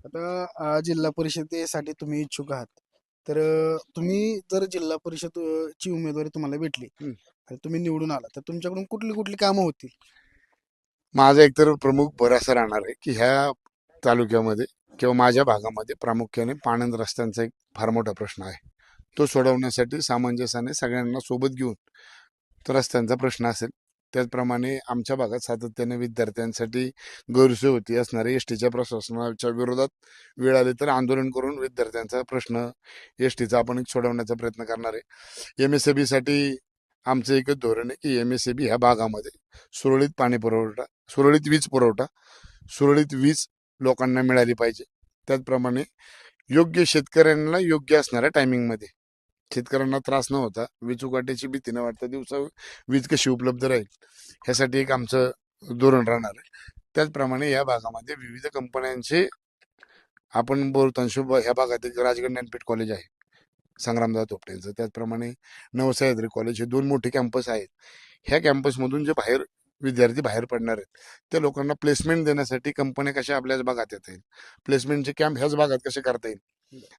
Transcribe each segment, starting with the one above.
आता जिल्हा परिषदेसाठी तुम्ही इच्छुक आहात. तर तुम्ही जर जिल्हा परिषद ची उमेदवारी तुम्हाला भेटली हं. आणि तुम्ही निवडून आला तर तुमच्याकडून कुठली कुठली कामं होतील? माझा एकतर प्रमुख भरोसा राहणार आहे की ह्या तालुक्यामध्ये किंवा माझ्या भागामध्ये प्रामुख्याने पाणी आणि रस्त्यांचा एक फार मोठा प्रश्न आहे. तो सोडवण्यासाठी सामंजस्याने सगळ्यांना सोबत घेऊन तो रस्त्यांचा प्रश्न असेल. त्याचप्रमाणे आमच्या भागात सातत्याने विद्यार्थ्यांसाठी गैरसोय होती असणारे एस टीच्या प्रशासनाच्या विरोधात वेळ आली तर आंदोलन करून विद्यार्थ्यांचा प्रश्न एस टीचा आपण एक सोडवण्याचा प्रयत्न करणार आहे. MSAB साठी आमचं एकच धोरण आहे की MSAB ह्या भागामध्ये सुरळीत पाणी पुरवठा, सुरळीत वीज पुरवठा, सुरळीत वीज लोकांना मिळाली पाहिजे. त्याचप्रमाणे योग्य शेतकऱ्यांना योग्य असणाऱ्या टायमिंगमध्ये शेतकऱ्यांना त्रास न होता वीज उकाट्याची भीती न वाटता दिवसा वीज कशी उपलब्ध राहील ह्यासाठी एक आमचं धोरण राहणार आहे. त्याचप्रमाणे या भागामध्ये विविध कंपन्यांचे आपण बहुतांश ह्या भागात एक राजगड ज्ञानपीठ कॉलेज आहे संग्रामदास तोपटेंचं. त्याचप्रमाणे नवसह्याद्री कॉलेज हे दोन मोठे कॅम्पस आहेत. ह्या कॅम्पसमधून जे विद्यार्थी बाहेर पडणार आहेत त्या लोकांना प्लेसमेंट देण्यासाठी कंपन्या कशा आपल्याच भागात येता येईल, प्लेसमेंटचे कॅम्प ह्याच भागात कसे करता येईल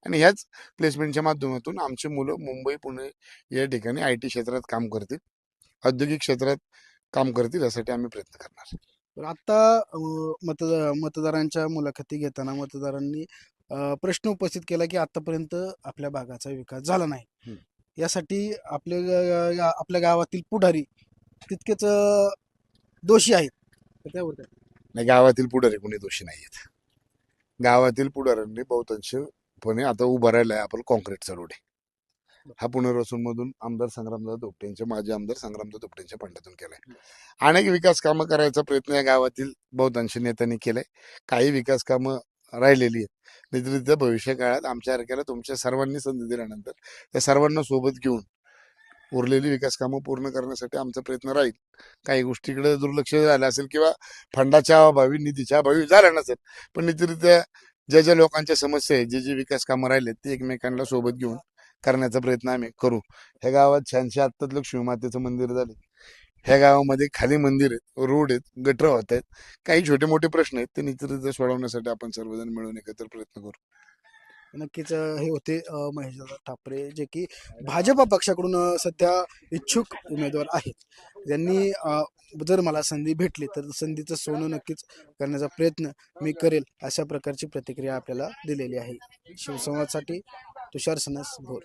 आणि ह्याच प्लेसमेंटच्या माध्यमातून आमची मुलं मुंबई पुणे या ठिकाणी IT क्षेत्रात काम करतील, औद्योगिक क्षेत्रात काम करतील यासाठी आम्ही प्रयत्न करणार. तर आता मतदारांच्या मुलाखती घेताना मतदारांनी प्रश्न उपस्थित केला की आतापर्यंत आपल्या भागाचा विकास झाला नाही. हम्म. यासाठी आपल्या गावातील पुढारी तितकेच दोषी आहेत. तर त्यावर काय? नाही, गावातील पुढारी कोणी दोषी नाही आहेत. गावातील पुढाऱ्यांनी बहुतांशपणे आता उभा राहिलाय आपण कॉन्क्रीटचा रोड आहे. हा पुनर्वसन मधून आमदार संग्रामदास धोपटेंच्या माजी आमदार संग्रामदास धोपटेंच्या फंडातून केलाय. अनेक विकास कामं करायचा प्रयत्न या गावातील बहुतांश नेत्यांनी केलाय. काही विकास कामं राहिलेली आहेत. निश्चितरित्या भविष्य काळात आमच्यासारख्याला तुमच्या सर्वांनी संधी दिल्यानंतर त्या सर्वांना सोबत घेऊन उरलेली विकास कामं पूर्ण करण्यासाठी आमचा प्रयत्न राहील. काही गोष्टीकडे दुर्लक्ष झालं असेल किंवा फंडाच्या अभावी निधीच्या अभावी झालं नसेल, पण निश्चितरित्या ज्या ज्या लोकांच्या समस्या आहेत, जे जे विकास कामं राहिलेत ते एकमेकांना सोबत घेऊन करण्याचा प्रयत्न आम्ही करू. ह्या गावात छानशे आत्ताच लक्ष्मी मातेचं मंदिर झाले. ह्या गावामध्ये खाली मंदिर आहेत, रोड आहेत, गटर होत आहेत. काही छोटे मोठे प्रश्न आहेत ते निश्चितरित्या सोडवण्यासाठी आपण सर्वजण मिळून एकत्र प्रयत्न करू. नक्कीच हे होते महेशदादा ठाकरे जे की भाजपा पक्षाकडून सध्या इच्छुक उमेदवार आहेत. त्यांनी जर मला संधी भेटली तर संधीचं सोनं नक्कीच करण्याचा प्रयत्न मी करेल अशा प्रकारची प्रतिक्रिया आपल्याला दिलेली आहे. शिवसंवादसाठी तुषार सनस भोर.